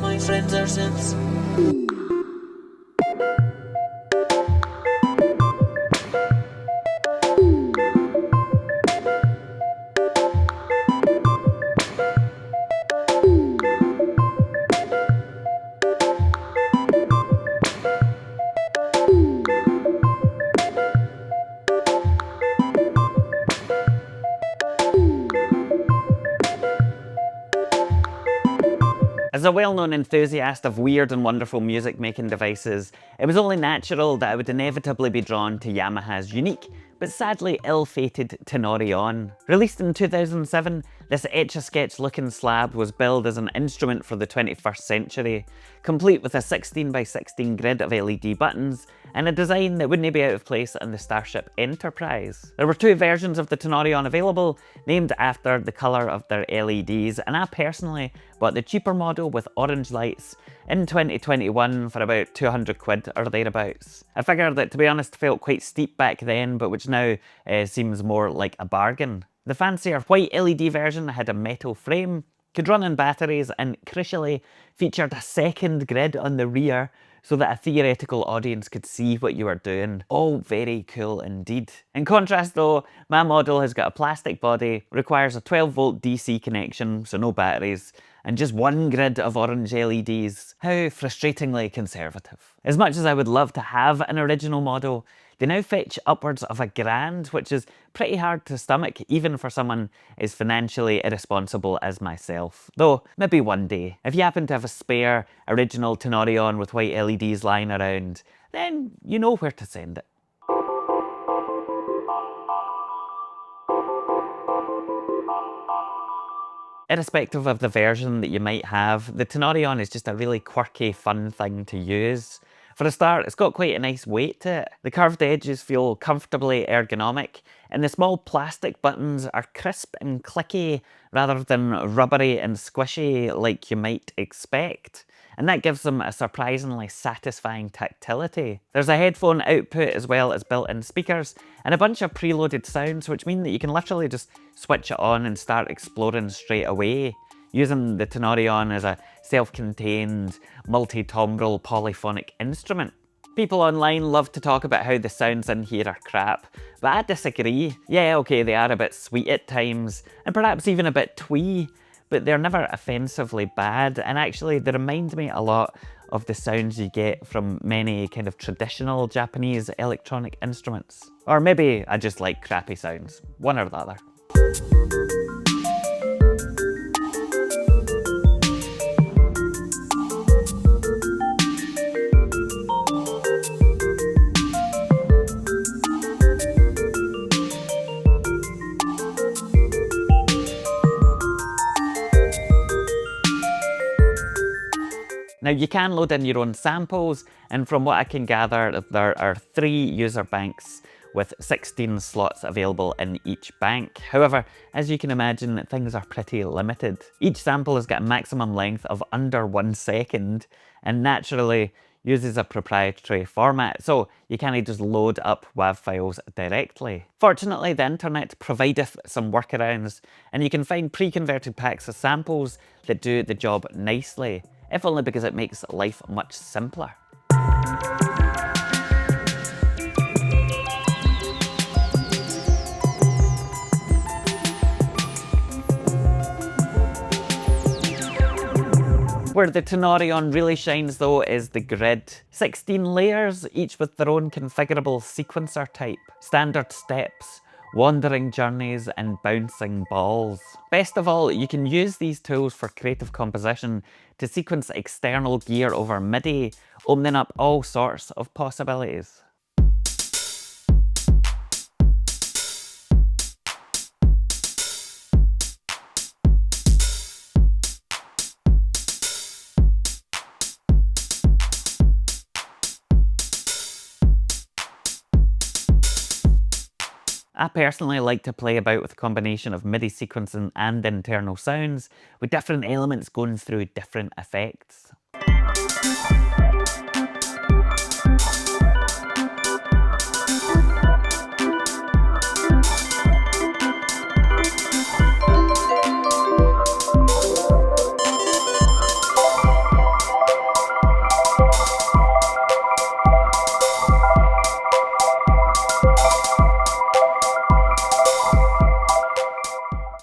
my friends are simps. As a well-known enthusiast of weird and wonderful music-making devices, it was only natural that I would inevitably be drawn to Yamaha's unique, but sadly ill-fated Tenori On. Released in 2007, this Etch-a-Sketch looking slab was billed as an instrument for the 21st century, complete with a 16x16 grid of LED buttons, and a design that wouldn't be out of place in the Starship Enterprise. There were two versions of the Tenori On available, named after the colour of their LEDs, and I personally bought the cheaper model with orange lights in 2021 for about 200 quid or thereabouts. A figure that, to be honest, felt quite steep back then, but which now seems more like a bargain. The fancier white LED version had a metal frame, could run on batteries, and crucially featured a second grid on the rear so that a theoretical audience could see what you were doing. All very cool indeed. In contrast though, my model has got a plastic body, requires a 12-volt DC connection, so no batteries, and just one grid of orange LEDs. How frustratingly conservative. As much as I would love to have an original model, they now fetch upwards of £1,000, which is pretty hard to stomach even for someone as financially irresponsible as myself. Though, maybe one day. If you happen to have a spare original Tenori On with white LEDs lying around, then you know where to send it. Irrespective of the version that you might have, the Tenori On is just a really quirky, fun thing to use. For a start, it's got quite a nice weight to it. The curved edges feel comfortably ergonomic, and the small plastic buttons are crisp and clicky rather than rubbery and squishy like you might expect. And that gives them a surprisingly satisfying tactility. There's a headphone output as well as built-in speakers, and a bunch of preloaded sounds, which mean that you can literally just switch it on and start exploring straight away, using the Tenori On as a self-contained, multi-timbral polyphonic instrument. People online love to talk about how the sounds in here are crap, but I disagree. Yeah, okay, they are a bit sweet at times, and perhaps even a bit twee, but they're never offensively bad, and actually they remind me a lot of the sounds you get from many kind of traditional Japanese electronic instruments. Or maybe I just like crappy sounds, one or the other. Now you can load in your own samples, and from what I can gather, there are 3 user banks with 16 slots available in each bank. However, as you can imagine, things are pretty limited. Each sample has got a maximum length of under 1 second, and naturally uses a proprietary format, so you can't just load up WAV files directly. Fortunately, the internet provideth some workarounds, and you can find pre-converted packs of samples that do the job nicely, if only because it makes life much simpler. Where the Tenori On really shines though is the grid. 16 layers, each with their own configurable sequencer type, standard steps, wandering journeys, and bouncing balls. Best of all, you can use these tools for creative composition to sequence external gear over MIDI, opening up all sorts of possibilities. I personally like to play about with a combination of MIDI sequencing and internal sounds, with different elements going through different effects.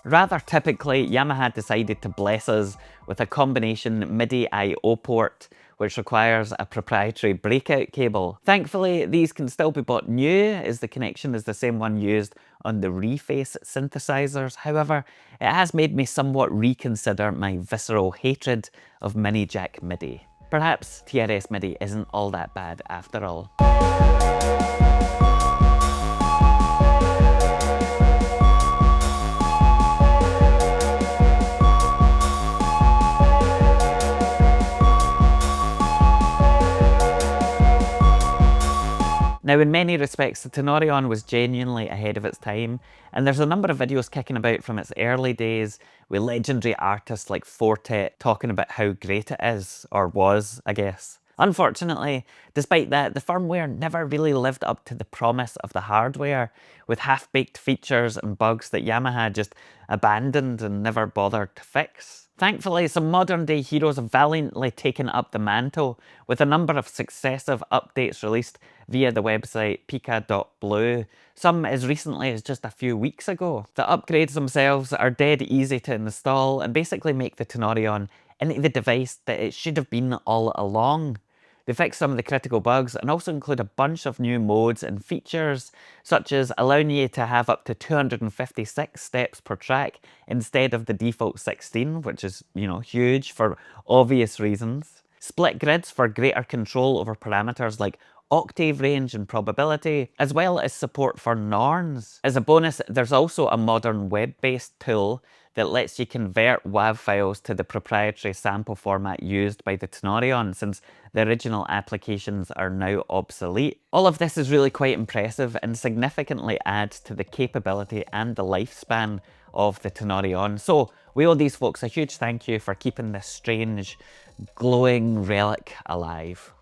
Rather typically, Yamaha decided to bless us with a combination MIDI I/O port, which requires a proprietary breakout cable. Thankfully, these can still be bought new, as the connection is the same one used on the Reface synthesizers. However, it has made me somewhat reconsider my visceral hatred of mini jack MIDI. Perhaps TRS MIDI isn't all that bad after all. Now, in many respects, the Tenori was genuinely ahead of its time, and there's a number of videos kicking about from its early days with legendary artists like Fortet talking about how great it is, or was, I guess. Unfortunately, despite that, the firmware never really lived up to the promise of the hardware, with half-baked features and bugs that Yamaha just abandoned and never bothered to fix. Thankfully, some modern-day heroes have valiantly taken up the mantle, with a number of successive updates released via the website pika.blue, some as recently as just a few weeks ago. The upgrades themselves are dead easy to install and basically make the Tenori into the device that it should have been all along. They fix some of the critical bugs and also include a bunch of new modes and features, such as allowing you to have up to 256 steps per track instead of the default 16, which is, huge for obvious reasons. Split grids for greater control over parameters like octave range and probability, as well as support for Norns. As a bonus, there's also a modern web-based tool that lets you convert WAV files to the proprietary sample format used by the Tenori, since the original applications are now obsolete. All of this is really quite impressive and significantly adds to the capability and the lifespan of the Tenori. So we owe these folks a huge thank you for keeping this strange, glowing relic alive.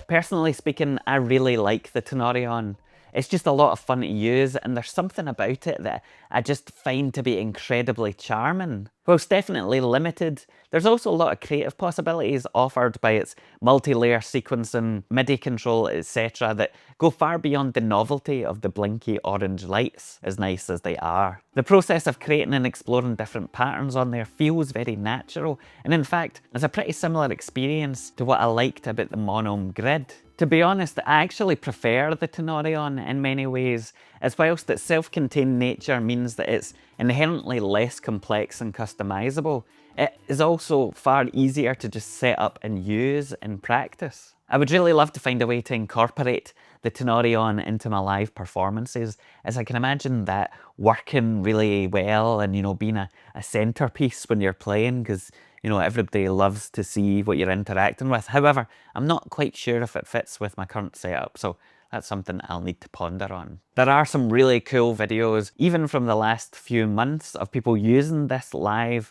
Personally speaking, I really like the Tenori. It's just a lot of fun to use, and there's something about it that I just find to be incredibly charming. Whilst definitely limited, there's also a lot of creative possibilities offered by its multi-layer sequencing, MIDI control, etc. that go far beyond the novelty of the blinky orange lights, as nice as they are. The process of creating and exploring different patterns on there feels very natural, and in fact, it's a pretty similar experience to what I liked about the Monome grid. To be honest, I actually prefer the Tenori in many ways, as whilst its self-contained nature means that it's inherently less complex and customizable, it is also far easier to just set up and use in practice. I would really love to find a way to incorporate the Tenori into my live performances, as I can imagine that working really well and being a centerpiece when you're playing, because everybody loves to see what you're interacting with. However, I'm not quite sure if it fits with my current setup, so that's something I'll need to ponder on. There are some really cool videos, even from the last few months, of people using this live,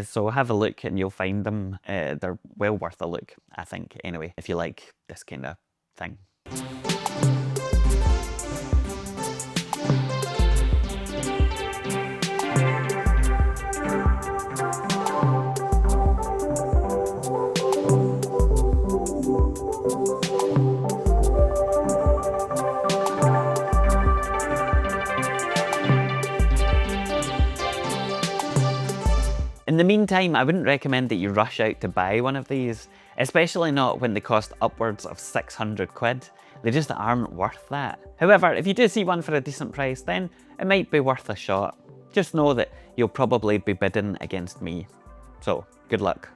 so have a look and you'll find them. They're well worth a look, I think, anyway, if you like this kind of thing. In the meantime, I wouldn't recommend that you rush out to buy one of these, especially not when they cost upwards of 600 quid. They just aren't worth that. However, if you do see one for a decent price, then it might be worth a shot. Just know that you'll probably be bidding against me. So, good luck.